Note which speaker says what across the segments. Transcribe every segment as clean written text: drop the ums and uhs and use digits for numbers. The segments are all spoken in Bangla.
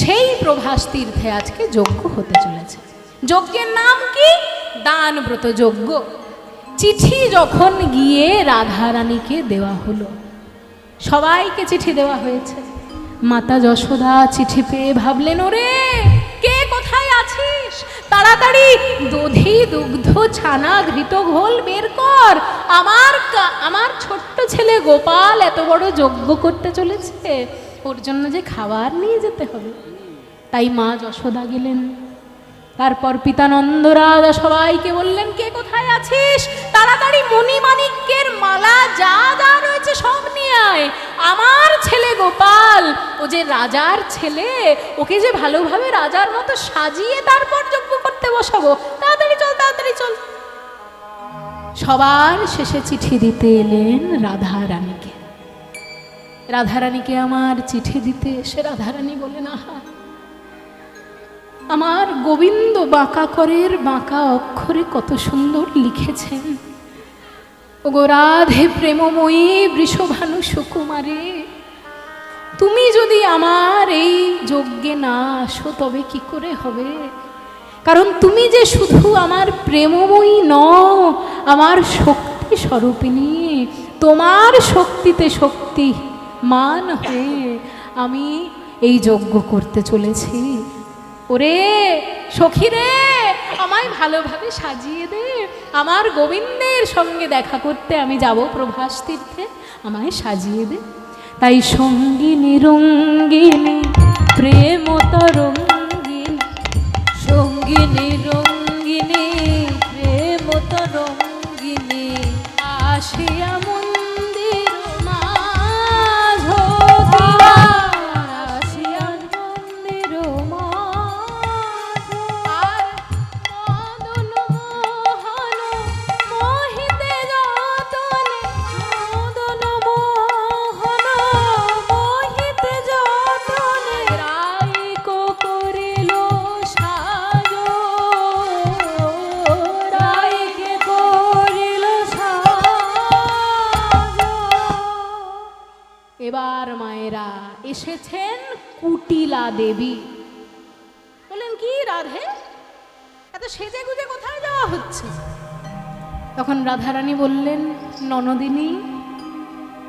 Speaker 1: সেই প্রভাস তীর্থে আজকে যজ্ঞ হতে চলেছে। যজ্ঞের নাম কি? দানব্রত যজ্ঞ। চিঠি যখন গিয়ে রাধারানীকে দেওয়া হলো, সবাইকে চিঠি দেওয়া হয়েছে। মাতা যশোদা চিঠি পেয়ে ভাবলেন, ওরে কে কোথায় আছিস, তাড়াতাড়ি দধি দুগ্ধ ছানা ঘৃত ঘোল বের কর, আমার ছোট্ট ছেলে গোপাল এত বড় যজ্ঞ করতে চলেছে, ওর জন্য যে খাবার নিয়ে যেতে হবে। তাই মা যশোদা গেলেন। তারপর পিতা নন্দরাজা সবাইকে বললেন, কে কোথায় আছিস, তাড়াতাড়ি মণিমাণিক্যের মালা যা যা রয়েছে সব নিয়ে আয়, আমার ছেলে গোপাল, ও যে রাজার ছেলে, ওকে যে ভালোভাবে রাজার মতো সাজিয়ে তারপর যজ্ঞ করতে বসাবো, তাড়াতাড়ি চল, তাড়াতাড়ি চল। সবার শেষে চিঠি দিতে এলেন রাধারানীকে। রাধারানীকে আমার চিঠি দিতে এসে রাধারানী বলেন, আহা, আমার গোবিন্দ বাঁকা করের বাঁকা অক্ষরে কত সুন্দর লিখেছেন। ওগো রাধে প্রেমময়ী বৃষভানু সুকুমারে, তুমি যদি আমার এই যজ্ঞে না আসো তবে কি করে হবে? কারণ তুমি যে শুধু আমার প্রেমময়ী নও, আমার শক্তি স্বরূপিণী, তোমার শক্তিতে শক্তি মান হয়ে আমি এই যজ্ঞ করতে চলেছি। ওরে সখী রে, আমায় ভালোভাবে সাজিয়ে দে, আমার গোবিন্দের সঙ্গে দেখা করতে আমি যাব প্রভাস তীর্থে, আমায় সাজিয়ে দে। তাই সঙ্গিনী রঙ্গিনী প্রেম তরঙ্গিনী, সঙ্গিনী রঙ্গিনী প্রেম তরঙ্গিনী, আসিয়া মন্দির মাঝ দিয়া, আসিয়া মন্দির মাঝ, আর মদন মোহন মোহিতে যতনে, মদন মোহন মোহিতে যতনে, রাইকো করিল সাজ, রাইকে করিল সাজ। এবার মায়েরা এসেছেন কুটিলা দেবী। বললেন, কি রাধে, এত সেজে গুজে কোথায় যাওয়া হচ্ছে? তখন রাধারানী বললেন, ননদিনী,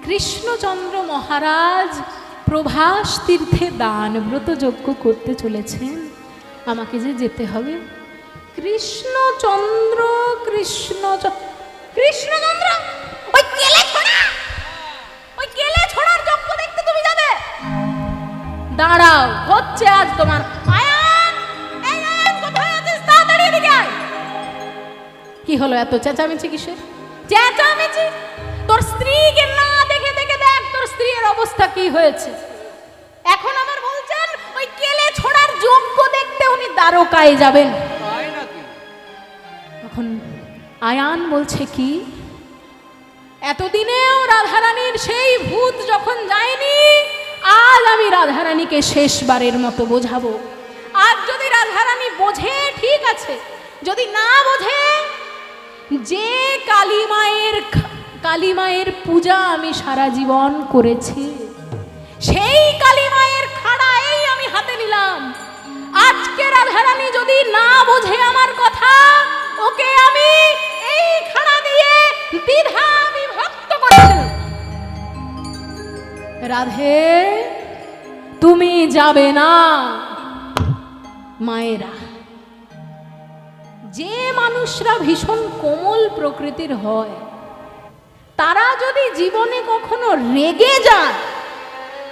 Speaker 1: কৃষ্ণচন্দ্র মহারাজ প্রভাস তীর্থে দানব্রত যজ্ঞ করতে চলেছেন, আমাকে যে যেতে হবে। কৃষ্ণচন্দ্র কৃষ্ণচন্দ্র ওই কেলে ছোড়া, ওই কেলে ছোড়ার যজ্ঞ দেখতে তুমি যাবে? দাঁড়াও, হচ্ছে আজ তোমার। আয়ান, এই আয়ান, কোথায় আছিস? তাড়াতাড়ি এদিকে আয়। কি হলো, এত চেঁচামেচি কিসের? চেঁচামেচি তোর স্ত্রীকে না দেখে দেখে দেখ তোর স্ত্রীর অবস্থা কি হয়েছে। এখন আমার বলছেন ওই কেলে ছোড়ার যজ্ঞ দেখতে উনি দ্বারকায় যাবেন। তখন আয়ান বলছে, কি এতদিনেও রাধারানীর সেই ভূত যখন যায়নি, আজ আমি রাধারানীকে শেষবারের মতো বোঝাবো। আজ যদি রাধারানী বোঝে ঠিক আছে, যদি না বোঝে, যে কালী মায়ের পূজা আমি সারা জীবন করেছি, সেই কালী মায়ের খাড়া এই আমি হাতে নিলাম। আজকে রাধারানী যদি না বোঝে আমার কথা, ওকে আমি এই খাড়া দিয়ে দ্বিধা বিভক্ত করে দেব। রাধে, তুমি যাবে না। মায়েরা, যে মানুষরা ভীষণ কোমল প্রকৃতির হয়, তারা যদি জীবনে কখনো রেগে যান,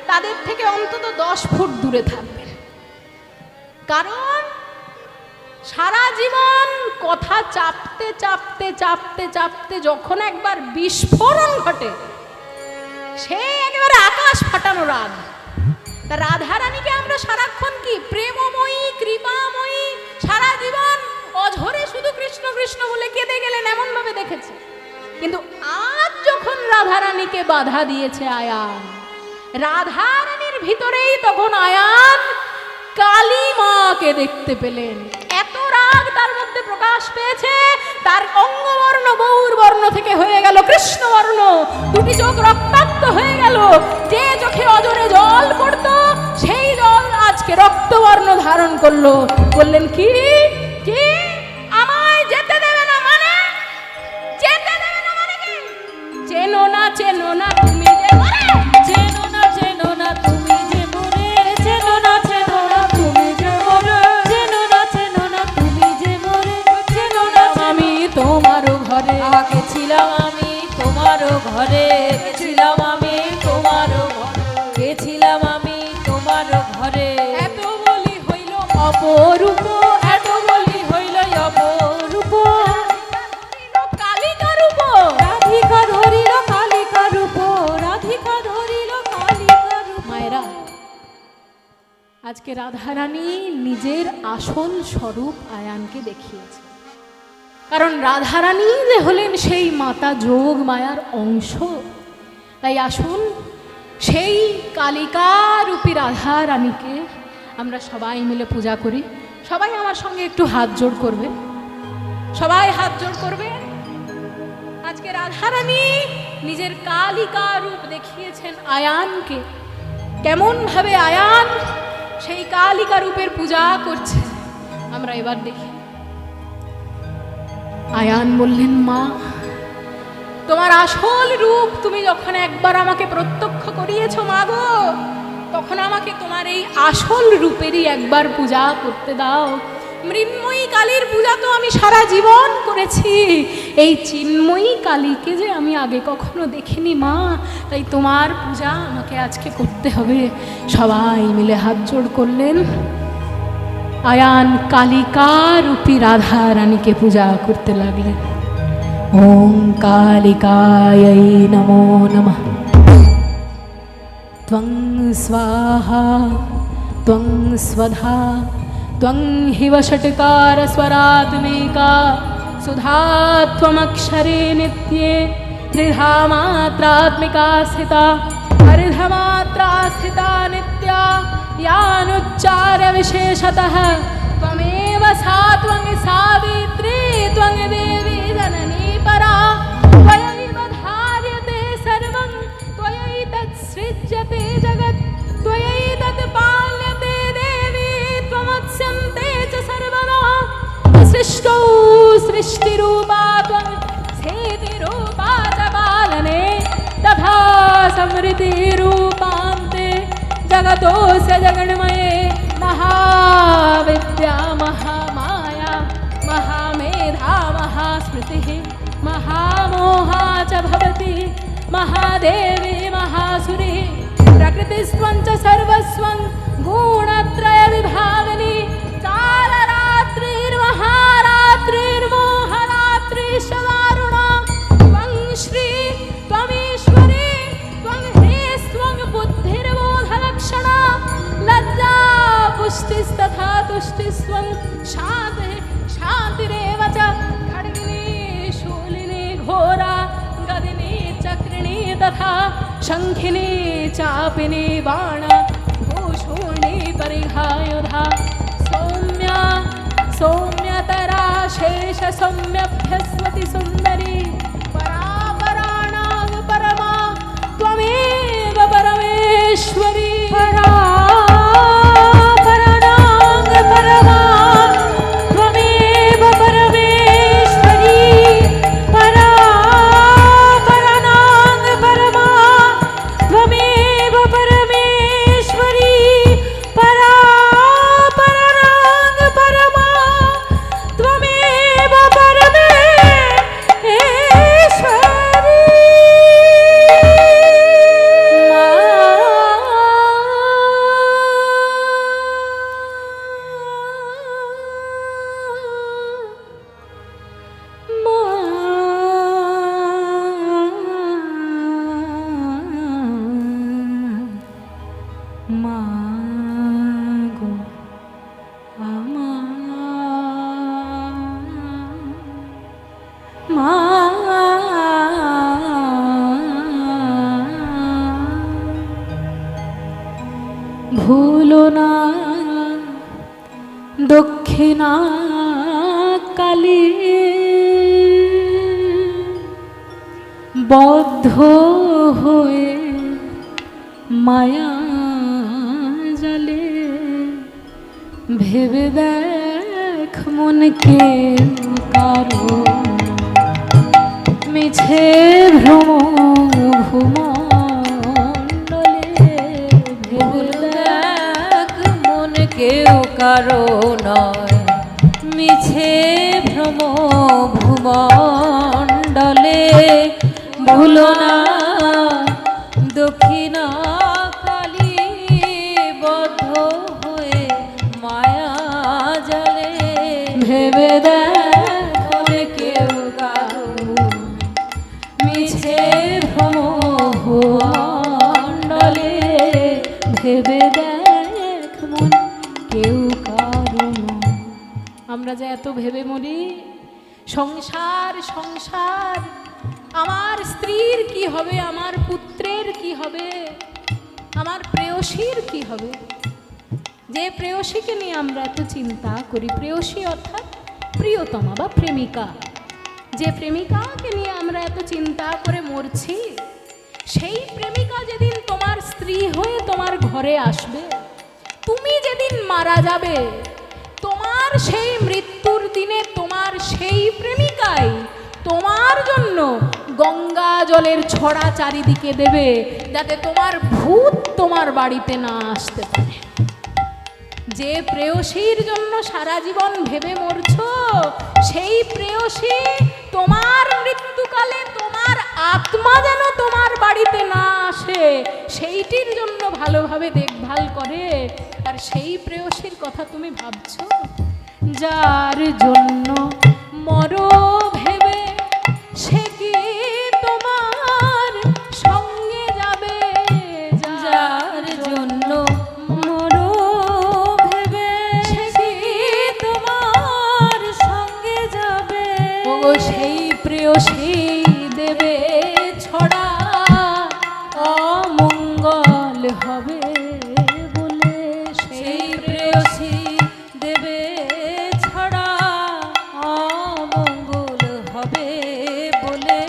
Speaker 1: তাদের থেকে অন্তত 10 ফুট দূরে থাকবেন। কারণ সারা জীবন কথা চাপতে চাপতে চাপতে চাপতে যখন একবার বিস্ফোরণ ঘটে, সে একেবারে আকাশ ফাটানো রাগ। তা রাধারানীকে আমরা সারাক্ষণ কি প্রেমময়ী কৃপাময়ী, সারা জীবন অঝরে শুধু কৃষ্ণ কৃষ্ণ বলে কেঁদে গেলেন এমন ভাবে দেখেছি। কিন্তু আজ যখন রাধারানীকে বাধা দিয়েছে আয়ান, রাধারানীর ভিতরেই তখন আয়ান কালী মাকে দেখতে পেলেন। এত রাগ তার মধ্যে প্রকাশ পেয়েছে, তার অঙ্গবর্ণ গৌর বর্ণ থেকে হয়ে গেল কৃষ্ণবর্ণ, দুটি চোখ রক্তাক্ত হয়ে গেল। যে চোখে অজরে জল পড়তো, সেই জল আজ আজকে রক্তবর্ণ ধারণ করলো। বললেন কি কি আমায় যেতে দেবে না মানে? যেতে দেবে না মানে কি? চেনো না তুমি যে মরে,
Speaker 2: চেনো না তুমি যে মরে, চেনো না তুমি যে মরে, চেনো না তুমি যে মরে, চেনো না
Speaker 1: আমি তোমারও ঘরে
Speaker 2: গেছিলাম আমি তোমারও ঘরে, গেছিলাম আমি তোমারও ঘরে, গেছিলাম আমি তোমারও ঘরে।
Speaker 1: এত বলি হইল অপরূপ,
Speaker 2: এত বলি হইল অপরূপ,
Speaker 1: কালিকা রূপ,
Speaker 2: রাধিকা ধরিল কালিকা রূপ, রাধিকা ধরিল কালিকা রূপ।
Speaker 1: মায়েরা, আজকে রাধারানী নিজের আসল স্বরূপ আয়ানকে দেখিয়েছে। কারণ রাধারানী যে হলেন সেই মাতা যোগ মায়ার অংশ। তাই আসুন সেই কালিকা রূপী রাধারানীকে আমরা সবাই মিলে পূজা করি। সবাই আমার সঙ্গে একটু হাত জোড় করবে, সবাই হাত জোড় করবে। আজকে রাধারানী নিজের কালিকা রূপ দেখিয়েছেন আয়ানকে। কেমন ভাবে আয়ান সেই কালিকা রূপের পূজা করছে আমরা এবার দেখি। আয়ান বললেন, মা তোমার আসল রূপ তুমি যখন একবার আমাকে প্রত্যক্ষ করিয়েছো মা গো, তখন আমাকে তোমার এই আসল রূপেরই একবার পূজা করতে দাও। মৃন্ময়ী কালীর পূজা তো আমি সারা জীবন করেছি, এই চিন্ময়ী কালীকে যে আমি আগে কখনো দেখিনি মা, তাই তোমার পূজা আমাকে আজকে করতে হবে। সবাই মিলে হাত জোড় করলেন। আয়ান কালিকা রূপী রাধা রানীকে পূজা করতে লাগলেন। ওম কালিকাयै নমো নমঃ। ত্বং স্বাহা ত্বং স্বধা ত্বং হিব ষটকার স্বরাত্মিকা সুধা ত্বমক্ষরে নিত্যে ত্রিধা মাত্রাত্মিকা স্থিতা হরিধা মাত্রা স্থিতা নিত্যা यानुच्चार्य विशेषतः त्वमेव सा त्वं सावित्री त्वं देवी जननी परा त्वयैव धार्यते सर्वं त्वयैतत् सृज्यते जगत् त्वयैतत् पाल्यते देवी त्वमत्स्यन्ते च सर्वदा सृष्टौ सृष्टिरूपा त्वं स्थितिरूपा च पालने तथा समृद्धिरूपान्ते जगतोऽस्य जगन्मये महाविद्या महामाया महामेधा महास्मृतिः महामोहा च भवति महादेवी महासुरी प्रकृतिस्त्वं च सर्वस्वं गुणत्रयविभागिनी कालरात्रिर्महारात्रिर्मोहरात्रिश्च दारुणा त्वं श्री त्वमीश्वरी त्वं ह्रीस्त्वं बुद्धिर्बोधलक्षणा लज्जा पुष्टिस्तथा तुष्टिस्त्वं शान्तिः शान्तिरेव च खड्गिनी शूलिनी घोरा गदिनी चक्रिणी तथा शङ्खिनी चापिनी बाणा भूषूणी परिहायुधा सौम्या सौम्यतरा शेष सौम्यभ्यस्वति सुन्दरी परापराणां परमा त्वमेव परमेश्वरी परापराणां परमा त्वमेव परमेश्वरी परापराणां परमा त्वमेव परमेश्वरी परापराणां परमा त्वमेव মাগো মা ভুলো না দক্ষিণা কালী বদ্ধ হয়ে মায়া জালে
Speaker 2: ভেবে দেখ মন কেউ কারো মিছে ভ্রম ভূমণ্ডলে। ভেবে দেখ মন কেউ কারো নয় মিছে ভ্রম ভূমণ্ডলে। ভুলো না দক্ষিণা কালী বদ্ধ হয়ে মায়া জালে। ভেবে দেখ মনে কেউ কারো মিছে ভ্রম ভূমণ্ডলে। ভেবে দেখ মন কেউ কারো নয়।
Speaker 1: আমরা যে এত ভেবে মরি সংসার সংসার, আমার স্ত্রীর কি হবে, আমার পুত্রের কি হবে, আমার প্রেয়সীর কি হবে। যে প্রেয়সীকে নিয়ে আমরা এত চিন্তা করি, প্রেয়সী অর্থাৎ প্রিয়তমা বা প্রেমিকা, যে প্রেমিকাকে নিয়ে আমরা এত চিন্তা করে মরছি, সেই প্রেমিকা যেদিন তোমার স্ত্রী হয়ে তোমার ঘরে আসবে, তুমি যেদিন মারা যাবে, তোমার সেই মৃত্যুর দিনে তোমার সেই প্রেমিকাই তোমার জন্য গঙ্গা জলের ছড়া চারিদিকে দেবে, যাতে তোমার ভূত তোমার বাড়িতে না আসতে পারে। যে প্রেয়সীর জন্য সারা জীবন ভেবে মরছো, সেই প্রেয়সী তোমার মৃত্যুকালে তোমার আত্মা যেন তোমার বাড়িতে না আসে, সেইটির জন্য ভালোভাবে দেখভাল করে। আর সেই প্রেয়সীর কথা তুমি ভাবছো,
Speaker 2: যার জন্য মরো ভেবে সে কি তোমার সঙ্গে যাবে। যার জন্য মরো ভেবে সে কি তোমার সঙ্গে যাবে।
Speaker 1: ও সেই প্রেয়সী দেবে ছড়া,
Speaker 2: অমঙ্গল হবে বলে। সেই প্রেয়সী দেবে ছড়া, অমঙ্গল হবে বলে।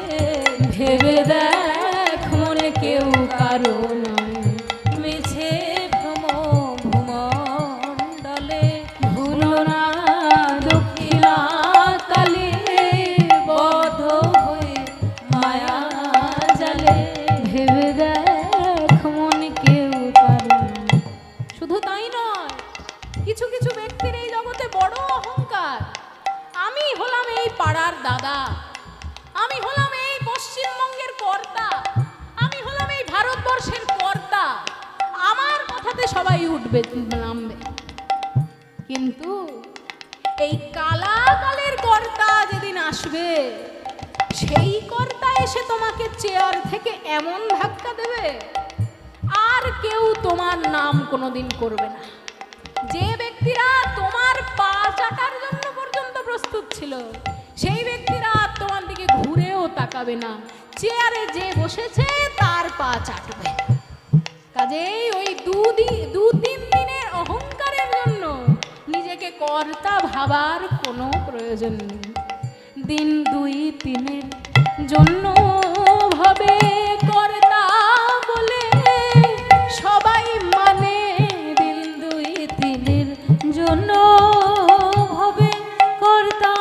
Speaker 1: ভেবে দেখ মনে কেউ কারো নয়
Speaker 2: মিছে ভ্রম ভূমণ্ডলে।
Speaker 1: ভুলো না দক্ষিণা কালী
Speaker 2: বদ্ধ হয়ে মায়া জালে। ভেবে দেখ মন কেউ কারো নয়।
Speaker 1: শুধু তাই নয়, কিছু কিছু ব্যক্তির এই জগতে বড় অহংকার। আমি হলাম এই পাড়ার দাদা, আমি হলাম এই পশ্চিমবঙ্গের কর্তা, আমি হলাম এই ভারতবর্ষের কর্তা, আমার কথাতে সবাই উঠবে নামবে। কিন্তু এই কালাকালের কর্তা যেদিন আসবে, সেই কর্তা এসে তোমাকে চেয়ার থেকে এমন ধাক্কা দেবে, আর কেউ তোমার নাম কোনোদিন করবে না। যে ব্যক্তিরা তোমার পা চাটার জন্য পর্যন্ত প্রস্তুত ছিল, সেই ব্যক্তিরা আর তোমার দিকে ঘুরেও তাকাবে না। চেয়ারে যে বসেছে তার পা চাটবে। কাজেই ওই দু তিন দিনের অহংকারের জন্য নিজেকে কর্তা ভাবার কোনো প্রয়োজন নেই। দিন দুই তিনের জন্য ভাবে কর্তা বলে সবাই মানে।
Speaker 2: দিন দুই তিনের জন্য হবে কর্তা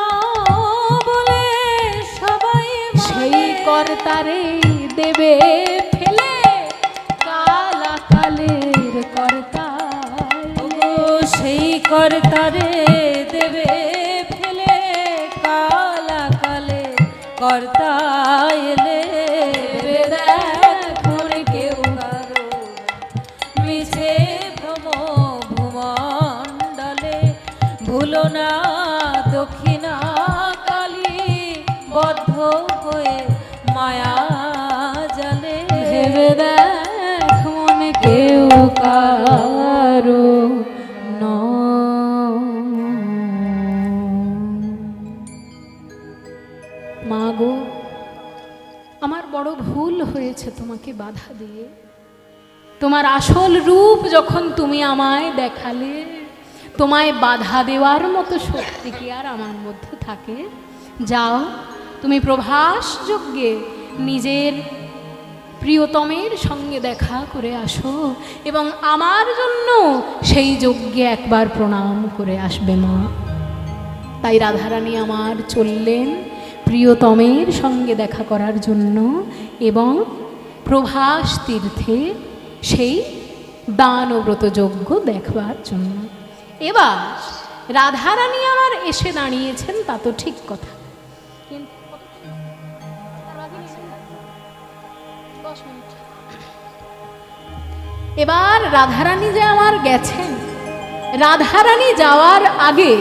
Speaker 2: বলে সবাই
Speaker 1: সেই কর্তারে দেবে ফেলে কালাকালের কর্তা।
Speaker 2: ও সেই কর্তারে দেবে ফেলে কালাকালে কর্তা এলে। ভেবে দেখ মনে কেউ কারো মিছে ভ্রম ভূমণ্ডলে। ভুলো না দক্ষিণা কালী বদ্ধ হয়ে মায়া জালে।
Speaker 1: ভেবে দেখ মনে কেউ কারো মা গো, আমার বড় ভুল হয়েছে তোমাকে বাধা দিয়ে। তোমার আসল রূপ যখন তুমি আমায় দেখালে, তোমায় বাধা দেওয়ার মতো শক্তি কি আর আমার মধ্যে থাকে? যাও, তুমি প্রভাস যজ্ঞে নিজের প্রিয়তমের সঙ্গে দেখা করে আসো এবং আমার জন্য সেই যজ্ঞে একবার প্রণাম করে আসবে মা। তাই রাধারানী আমার চললেন প্রিয়তমের সঙ্গে দেখা করার জন্য এবং প্রভাস তীর্থে সেই দান ও ব্রত যজ্ঞ দেখবার জন্য। এবার রাধারানী আমার এসে দাঁড়িয়েছেন, তা তো ঠিক কথা, কিন্তু এবার রাধারানী যে আমার গেছেন, রাধারানী যাওয়ার আগে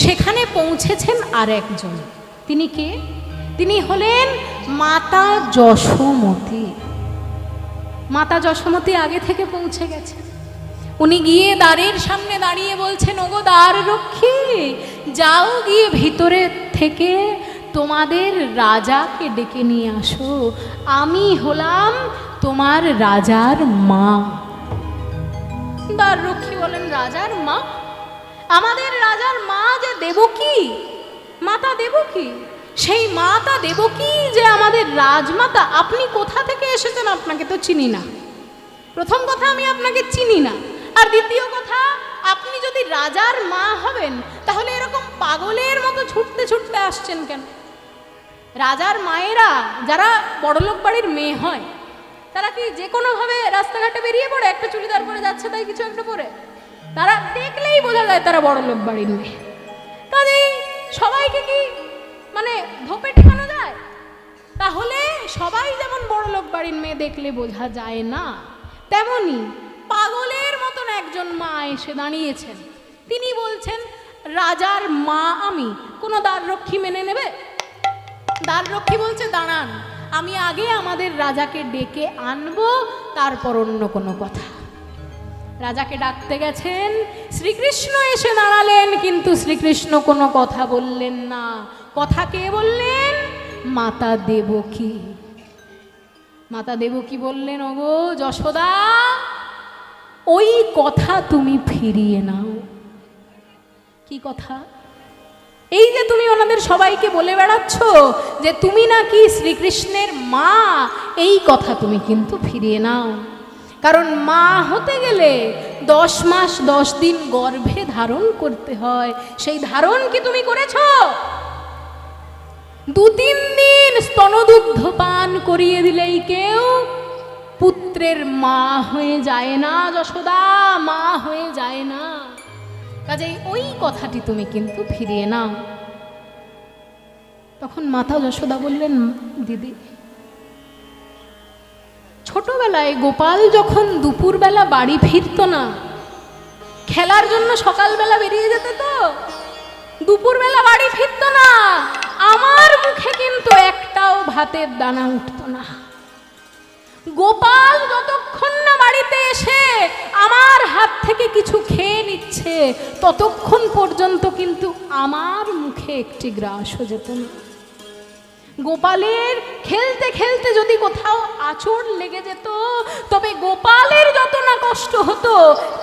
Speaker 1: সেখানে পৌঁছেছেন আর একজন। তিনি কে? তিনি হলেন মাতা যশোমতী। মাতা যশোমতী আগে থেকে পৌঁছে গেছেন। উনি গিয়ে দ্বারের সামনে দাঁড়িয়ে বলছেন, ওগো দ্বার রক্ষী, যাও গিয়ে ভিতরে থেকে তোমাদের রাজাকে ডেকে নিয়ে আসো, আমি হলাম তোমার রাজার মা। দ্বার রক্ষী বলেন, রাজার মা? আমাদের রাজার মা যে দেবকী, মাতা দেবকী, সেই মাতা দেবকী যে আমাদের রাজমাতা, আপনি কোথা থেকে এসেছেন? আপনাকে তো চিনি না। প্রথম কথা, আমি আপনাকে চিনি না। আর দ্বিতীয় কথা, আপনি যদি রাজার মা হবেন তাহলে এরকম পাগলের মতো ছুটতে ছুটতে আসছেন কেন? রাজার মায়েরা যারা বড়লোক বাড়ির মেয়ে হয়, তারা কি যে কোনোভাবে রাস্তাঘাটে বেরিয়ে পড়ে একটা চুড়িদার পরে যাচ্ছে তাই কিছু একটা পরে? তারা দেখলেই বোঝা যায় তারা বড়লোক বাড়ির মেয়ে। কাজেই সবাইকে কি মানে ধোপে ঠেকানো যায়? তাহলে সবাই যেমন বড়লোক বাড়ির মেয়ে দেখলে বোঝা যায় না, তেমনি পাগলের মতন একজন মা এসে দাঁড়িয়েছেন। তিনি বলছেন, রাজার মা আমি। কোনো দ্বাররক্ষী মেনে নেবে? দ্বাররক্ষী বলছে, দাঁড়ান, আমি আগে আমাদের রাজাকে ডেকে আনবো, তারপর অন্য কোনো কথা। রাজাকে ডাকতে গেছেন, শ্রীকৃষ্ণ এসে দাঁড়ালেন, কিন্তু শ্রীকৃষ্ণ কোনো কথা বললেন না। কথা কে বললেন? মাতা দেবকী। মাতা দেবকী বললেন, ওগো যশোদা, ওই কথা তুমি ফিরিয়ে নাও। কি কথা? এই যে তুমি ওনাদের সবাইকে বলে বেড়াচ্ছ যে তুমি নাকি শ্রীকৃষ্ণের মা, এই কথা তুমি কিন্তু ফিরিয়ে নাও। কারণ মা হতে গেলে 10 মাস 10 দিন গর্ভে ধারণ করতে হয়। সেই ধারণ কি তুমি করেছ? 2-3 দিন স্তনদুগ্ধ পান করিয়ে দিলেই কেউ পুত্রের মা হয়ে যায় না যশোদা, মা হয়ে যায় না। কাজেই ওই কথাটি তুমি কিন্তু ফিরিয়ে নাও। তখন মাতা যশোদা বললেন, দিদি, ছোটবেলায় গোপাল যখন দুপুরবেলা বাড়ি ফিরত না, খেলার জন্য সকালবেলা বেরিয়ে যেত, তো দুপুরবেলা বাড়ি ফিরত না, আমার মুখে কিন্তু একটাও ভাতের দানা উঠত না। গোপাল যতক্ষণ না বাড়িতে এসে আমার হাত থেকে কিছু খেয়ে নিচ্ছে, ততক্ষণ পর্যন্ত কিন্তু আমার মুখে একটি গ্রাসও যেত না। গোপালের খেলতে খেলতে যদি কোথাও আঁচড় লেগে যেত, তবে গোপালের যত না কষ্ট হতো,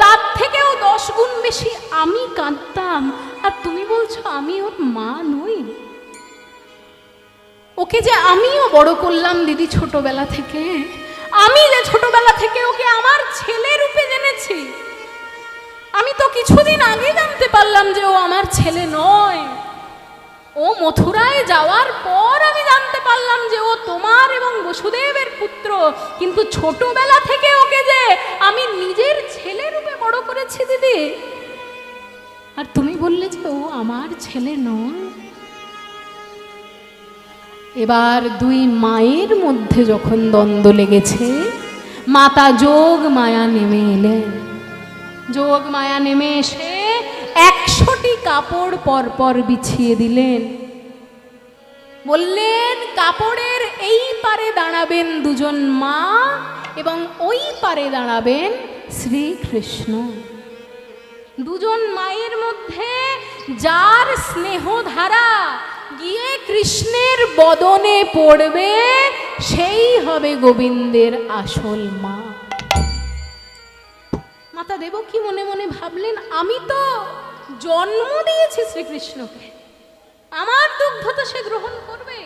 Speaker 1: তার থেকেও 10 গুণ বেশি আমি কাঁদতাম। আর তুমি বলছো আমি ওর মা নই? ওকে যে আমিও বড় করলাম দিদি ছোটবেলা থেকে, আমি যে ছোটবেলা থেকে ওকে আমার ছেলে রূপে জেনেছি, আমি তো কিছুদিন আগে জানতে পারলাম যে ও আমার ছেলে নয়। ও মথুরায় যাওয়ার পর আমি জানতে পারলাম যে ও তোমার এবং বসুদেবের পুত্র, কিন্তু ছোটবেলা থেকে ওকে যে আমি নিজের ছেলে রূপে বড় করেছি দিদি। আর তুমি বললে যে ও আমার ছেলে নয়। এবার 2 মায়ের মধ্যে যখন দ্বন্দ্ব লেগেছে, মাতা যোগ মায়া নেমে এলেন। যোগ মায়া নেমে এসে 100টি কাপড় পরপর বিছিয়ে দিলেন। বললেন, কাপড়ের এই পারে দাঁড়াবেন 2জন মা এবং ওই পারে দাঁড়াবেন শ্রীকৃষ্ণ। 2জন মায়ের মধ্যে যার স্নেহধারা গিয়ে কৃষ্ণের বদনে পড়বে, সেই হবে গোবিন্দের আসল মা। মাতা দেবকী মনে মনে ভাবলেন, আমি তো জন্ম দিয়েছি শ্রীকৃষ্ণকে, আমার দুগ্ধ তো সে গ্রহণ করবে।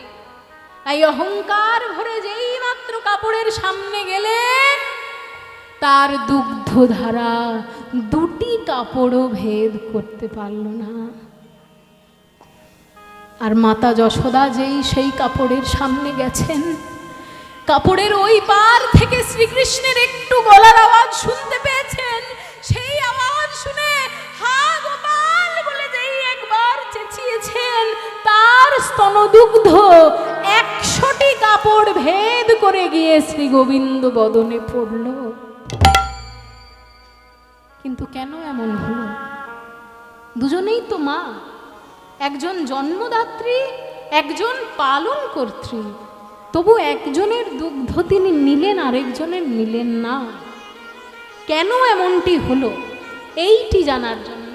Speaker 1: তাই অহংকার ভরে যেই মাত্র মাত্র কাপড়ের সামনে গেলে তার দুগ্ধধারা দুটি কাপড়ও ভেদ করতে পারল না। আর মাতা যশোদা যেই সেই কাপড়ের সামনে গেছেন, কাপড়ের ওই পার থেকে শ্রীকৃষ্ণের একটু গলার আওয়াজ শুনতে পেয়েছেন। সেই আওয়াজ শুনে হা গোপাল বলে যেই একবার চেঁচিয়েছেন, তার স্তনদুগ্ধ 100টি কাপড় ভেদ করে গিয়ে শ্রী গোবিন্দ বদনে পড়ল। কিন্তু কেন এমন হলো? দুজনেই তো মা, একজন জন্মদাত্রী, একজন পালন কর্ত্রী, তবু একজনের দুগ্ধ তিনি নিলেন, আরেকজনের নিলেন না। কেন এমনটি হলো? এইটি জানার জন্য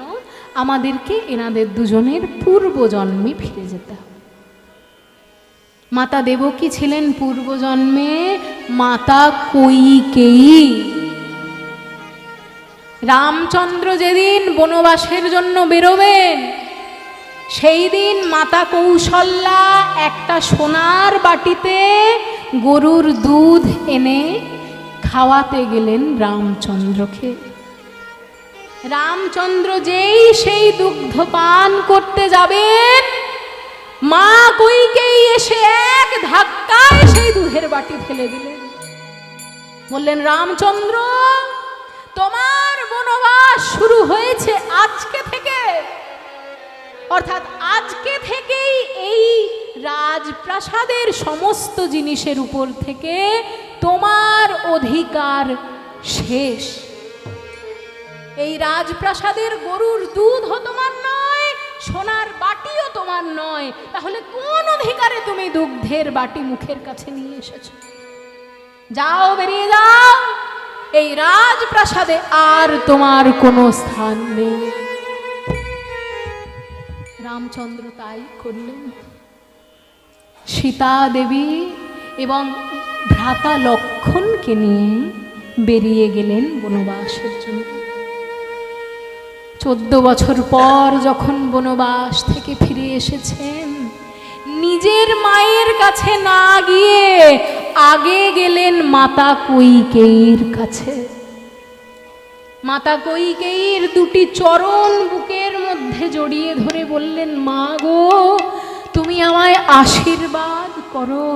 Speaker 1: আমাদেরকে এনাদের দুজনের পূর্বজন্মে ফিরে যেতে হবে। মাতা দেবকী ছিলেন পূর্বজন্মে মাতা কৈকেয়ী। রামচন্দ্র যেদিন বনবাসের জন্য বেরোবেন, সেই দিন মাতা কৌশল্যা একটা সোনার বাটিতে গরুর দুধ এনে খাওয়াতে গেলেন রামচন্দ্রকে। রামচন্দ্র যেই সেই দুগ্ধ পান করতে যাবেন, মা কৈকেয়ী এসে এক ধাক্কায় সেই দুধের বাটি ফেলে দিলেন। বললেন, রামচন্দ্র, তোমার বনবাস শুরু হয়েছে আজকে থেকে, অর্থাৎ আজকে থেকেই এই রাজপ্রাসাদের সমস্ত জিনিসের উপর থেকে তোমার অধিকার শেষ। এই রাজপ্রাসাদের গরুর দুধও তোমার নয়, সোনার বাটিও তোমার নয়। তাহলে কোন অধিকারে তুমি দুগ্ধের বাটি মুখের কাছে নিয়ে এসেছো? যাও, বেরিয়ে যাও, এই রাজপ্রাসাদে আর তোমার কোনো স্থান নেই। রামচন্দ্র তাই করলেন। সীতা দেবী এবং ভ্রাতা লক্ষ্মণকে নিয়ে বেরিয়ে গেলেন বনবাসের জন্য। 14 বছর পর যখন বনবাস থেকে ফিরে এসেছেন, নিজের মায়ের কাছে না গিয়ে আগে গেলেন মাতা কৈকেয়ীর কাছে। মাতা কৈকেয়ীর দুটি চরণ বুকের মধ্যে জড়িয়ে ধরে বললেন, মা গো, তুমি আমায় আশীর্বাদ করো,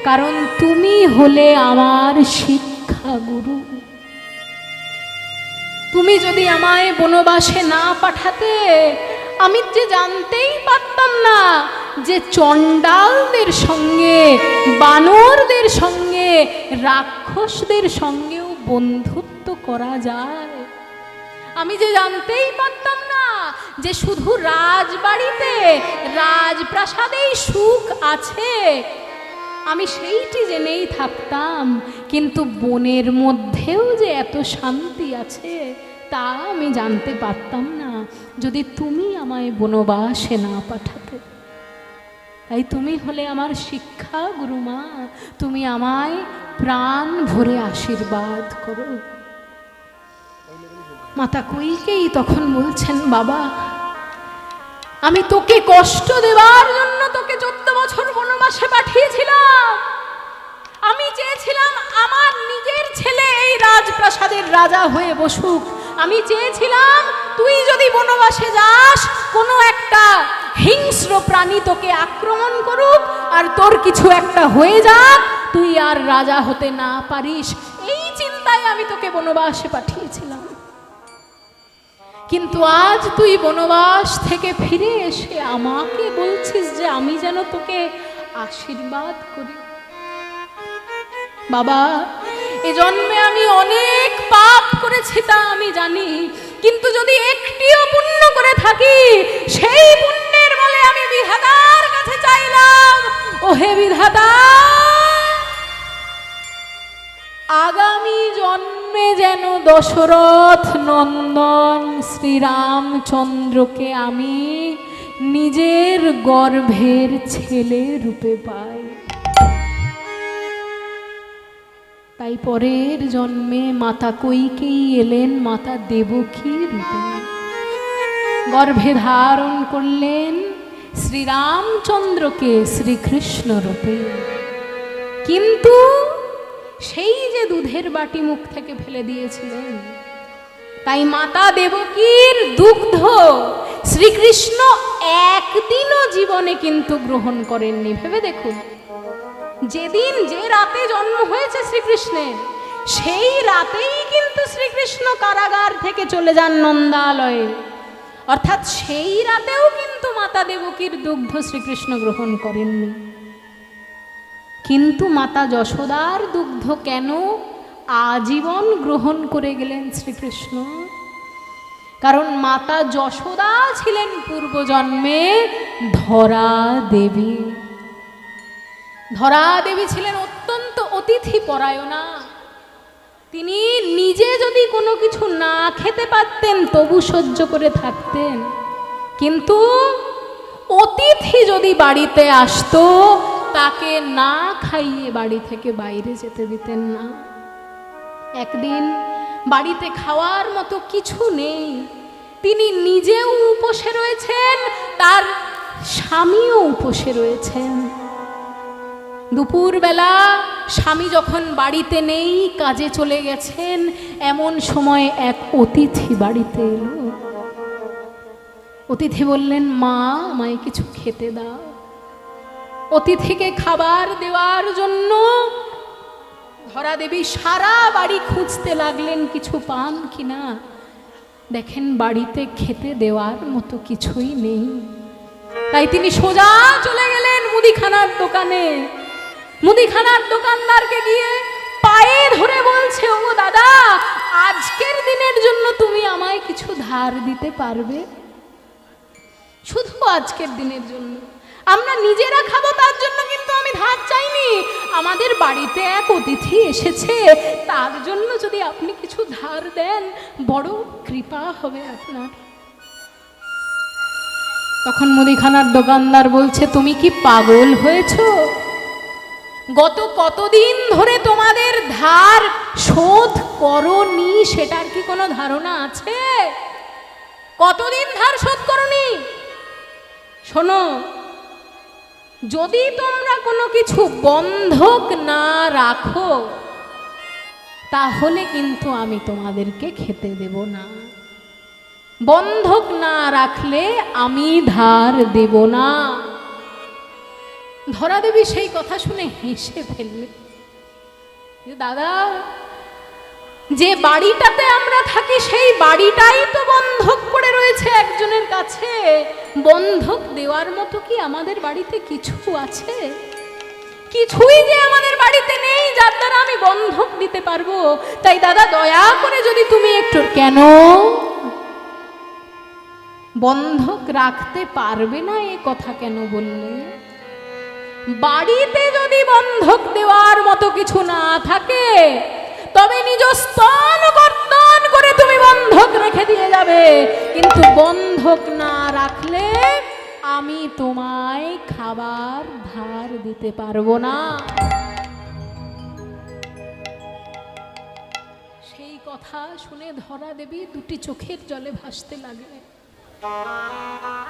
Speaker 1: কারণ তুমি হলে আমার শিক্ষা গুরু। তুমি যদি আমায় বনবাসে না পাঠাতে, আমি যে জানতেই পারতাম না যে চণ্ডালদের সঙ্গে, বানরদের সঙ্গে, রাক্ষসদের সঙ্গেও বন্ধুত্ব করা যায়। আমি যে জানতেই পারতাম না যে শুধু রাজবাড়িতে, রাজপ্রাসাদেই সুখ আছে। আমি সেইটি জেনেই থাকতাম, কিন্তু বনের মধ্যেও যে এত শান্তি আছে তা আমি জানতে পারতাম না যদি তুমি আমায় বনবাসে না পাঠাতে। তাই তুমি হলে আমার শিক্ষা গুরুমা, তুমি আমায় প্রাণ ভরে আশীর্বাদ করো। মাতা কৈকেয়ী তখন বলছেন, বাবা, আমি তোকে কষ্ট দেওয়ার জন্য তোকে 14 বছর বনবাসে পাঠিয়েছিলাম। আমি চেয়েছিলাম আমার নিজের ছেলে এই রাজপ্রাসাদের রাজা হয়ে বসুক। আমি চেয়েছিলাম তুই যদি বনবাসে যাস, কোনো একটা হিংস্র প্রাণী তোকে আক্রমণ করুক আর তোর কিছু একটা হয়ে যাক, তুই আর রাজা হতে না পারিস। এই চিন্তায় আমি তোকে বনবাসে পাঠিয়েছিলাম। কিন্তু আজ তুই বনবাস থেকে ফিরে এসে আমাকে বলছিস যে আমি যেন তোকে আশীর্বাদ করি। বাবা, এ জন্মে আমি অনেক পাপ করেছি তা আমি জানি, কিন্তু যদি একটিও পুণ্য করে থাকি, সেই পুণ্যের বলে আমি বিধাতার কাছে চাইলাম, ওহে বিধাতা, আগামী জন্মে যেন দশরথ নন্দন শ্রীরামচন্দ্রকে আমি নিজের গর্ভের ছেলে রূপে পাই। তাই পরের জন্মে মাতা কৈকেয়ী এলেন মাতা দেবকী রূপে, গর্ভে ধারণ করলেন শ্রীরামচন্দ্রকে শ্রীকৃষ্ণ রূপে। কিন্তু সেই যে দুধের বাটি মুখ থেকে ফেলে দিয়েছিলেন। তাই মাতা দেবকীর দুগ্ধ শ্রীকৃষ্ণ একদিনও জীবনে কিন্তু গ্রহণ করেননি। ভেবে দেখুন, যেদিন যে রাতে জন্ম হয়েছে শ্রীকৃষ্ণের, সেই রাতেই কিন্তু শ্রীকৃষ্ণ কারাগার থেকে চলে যান নন্দালয়ে। অর্থাৎ সেই রাতেও কিন্তু মাতা দেবকীর দুগ্ধ শ্রীকৃষ্ণ গ্রহণ করেননি। কিন্তু মাতা যশোদার দুগ্ধ কেন আজীবন গ্রহণ করে গেলেন শ্রীকৃষ্ণ? কারণ মাতা যশোদা ছিলেন পূর্বজন্মে ধরা দেবী। ধরা দেবী ছিলেন অত্যন্ত অতিথি পরায়ণা। তিনি নিজে যদি কোনো কিছু না খেতে পারতেন তবু সহ্য করে থাকতেন, কিন্তু অতিথি যদি বাড়িতে আসতো তাকে না খাইয়ে বাড়ি থেকে বাইরে যেতে দিতেন না। একদিন বাড়িতে খাওয়ার মতো কিছু নেই, তিনি নিজেও উপোসে রয়েছেন, তার স্বামীও উপোসে রয়েছেন। দুপুরবেলা স্বামী যখন বাড়িতে নেই, কাজে চলে গেছেন, এমন সময় এক অতিথি বাড়িতে এলো। অতিথি বললেন, মা আমায় কিছু খেতে দাও। অতিথিকে খাবার দেওয়ার জন্য ধরা দেবী সারা বাড়ি খুঁজতে লাগলেন কিছু পান কিনা। দেখেন বাড়িতে খেতে দেওয়ার মতো কিছুই নেই। তাই তিনি সোজা চলে গেলেন মুদিখানার দোকানে। মুদিখানার দোকানদারকে গিয়ে পায়ে ধরে বলছে, ও দাদা, আজকের দিনের জন্য তুমি আমায় কিছু ধার দিতে পারবে? শুধু আজকের দিনের জন্য, আমরা নিজেরা খাবো তার জন্য কিন্তু আমি ধার চাইনি। আমাদের বাড়িতে এক অতিথি এসেছে, তার জন্য যদি আপনি কিছু ধার দেন বড় কৃপা হবে আপনার। তখন মুদিখানার দোকানদার বলছে, তুমি কি পাগল হয়েছো? গত কতদিন ধরে তোমাদের ধার শোধ করনি সেটার কি কোনো ধারণা আছে? কতদিন ধার শোধ করনি? শোনো, যদি তোমরা কোনো কিছু বন্ধক না রাখো তাহলে কিন্তু আমি তোমাদেরকে খেতে দেব না। বন্ধক না রাখলে আমি ধার দেব না। ধরা দেবী সেই কথা শুনে হেসে ফেললে। দাদা, যে বাড়িটাতে আমরা থাকি সেই বাড়িটাই তো বন্ধক পড়ে রয়েছে একজনের কাছে। বন্ধক দেওয়ার মতো কি আমাদের বাড়িতে কিছু আছে? কিছুই যে আমাদের বাড়িতে নেই যার দ্বারা আমি বন্ধক দিতে পারবো। তাই দাদা, দয়া করে যদি তুমি একটু, কেন বন্ধক রাখতে পারবে না এ কথা কেন বললে? বাড়িতে যদি বন্ধক দেওয়ার মতো কিছু না থাকে তবে নিজ স্তন কর্তন করে তুমি বন্ধক রেখে দিয়ে যাবে, কিন্তু বন্ধক না রাখলে আমি তোমায় খাবার ধার দিতে পারবো না। সেই কথা শুনে ধরা দেবী দুটি চোখের জলে ভাসতে লাগলেন।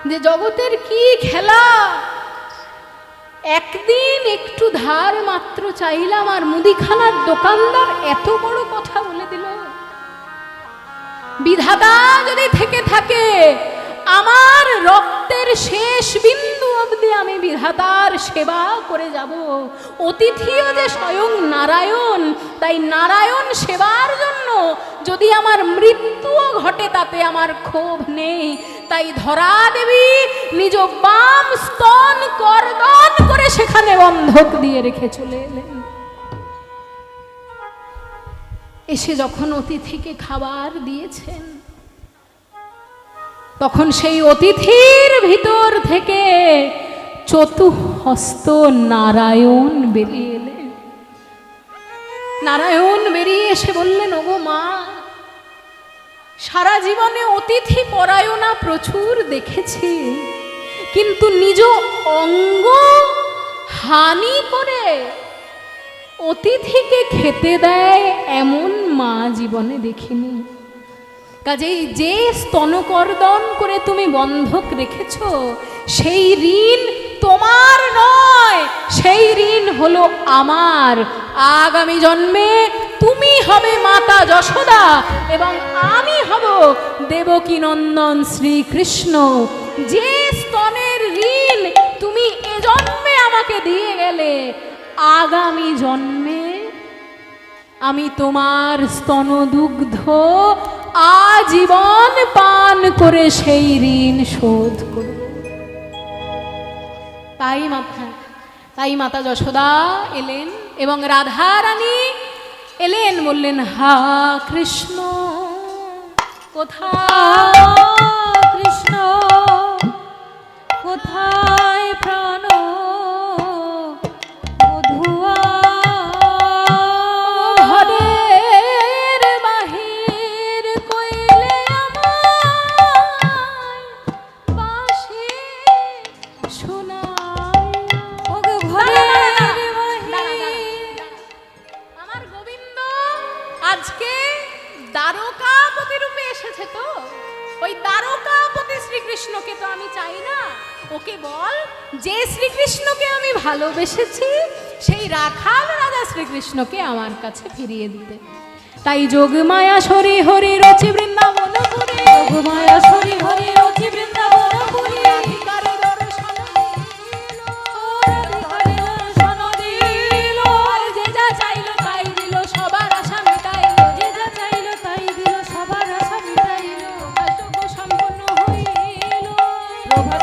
Speaker 1: যে জগতের কি খেলা! একদিন একটু ধার মাত্র চাইলাম আর মুদিখানার দোকানদার এত বড় কথা বলে দিল। বিধাতা যদি থেকে থাকে, আমার রক্তের শেষ বিন্দু অবধি আমি বিধাতার সেবা করে যাব। অতিথিও যে স্বয়ং নারায়ণ, তাই নারায়ণ সেবার জন্য যদি আমার মৃত্যুও ঘটে তাতে আমার ক্ষোভ নেই। তাই ধরা দেবী নিজ বাম স্তন কর্দন করে সেখানে বন্ধক দিয়ে রেখে চলে এলেন। এসে যখন অতিথিকে খাবার দিয়েছেন তখন সেই অতিথির ভিতর থেকে চতুহস্ত নারায়ণ বেরিয়ে এলেন। নারায়ণ বেরিয়ে এসে বললেন, ওগো মা, সারা জীবনে অতিথি পরায়ণা প্রচুর দেখেছি, কিন্তু নিজ অঙ্গ হানি করে অতিথিকে খেতে দেয় এমন মা জীবনে দেখিনি। কাজেই যে স্তনকর্দন করে তুমি বন্ধক রেখেছ সেই ঋণ তোমার নয়, সেই ঋণ হলো আমার। আগামী জন্মে তুমি হবে মাতা যশোদা এবং আমি হব দেবকী নন্দন শ্রীকৃষ্ণ। যে স্তনের ঋণ তুমি এ জন্মে আমাকে দিয়ে গেলে, আগামী জন্মে আমি তোমার স্তনদুগ্ধ আজীবন পান করে সেই ঋণ শোধ করব। তাই মাতা যশোদা এলেন এবং রাধা রানী এলেন, বললেন, হা কৃষ্ণ কোথায়,
Speaker 2: কৃষ্ণ কোথায় প্রাণ বধুয়া,
Speaker 1: ঘরের বাহির কইলে আমায় বাঁশি শোনায়।
Speaker 2: ওগো ঘরের
Speaker 1: আমার গোবিন্দ আজকে দ্বারকাপতি রূপে এসেছে, তো ওই দ্বারকাপতি শ্রীকৃষ্ণকে তো আমি চাই না। ওকে বল, যে শ্রীকৃষ্ণকে আমি ভালোবেসেছি সেই রাখাল রাজা শ্রীকৃষ্ণকে আমার কাছে ফিরিয়ে দিতে। তাই যোগমায়া সরি হরি রচি বৃন্দাবনপুরে,
Speaker 2: যোগমায়া সরি হরি রচি বৃন্দাবনপুরে,
Speaker 1: রাধিকারে দর্শন দিল,
Speaker 2: রাধিকারে দর্শন দিল,
Speaker 1: আর যে যা চাইলো তাই দিল, সবার আশা মিটাইল,
Speaker 2: যে যা চাইল তাই দিল, সবার আশা মিটাইল,
Speaker 1: সৌভাগ্য সম্পন্ন হইল,
Speaker 2: প্রভাত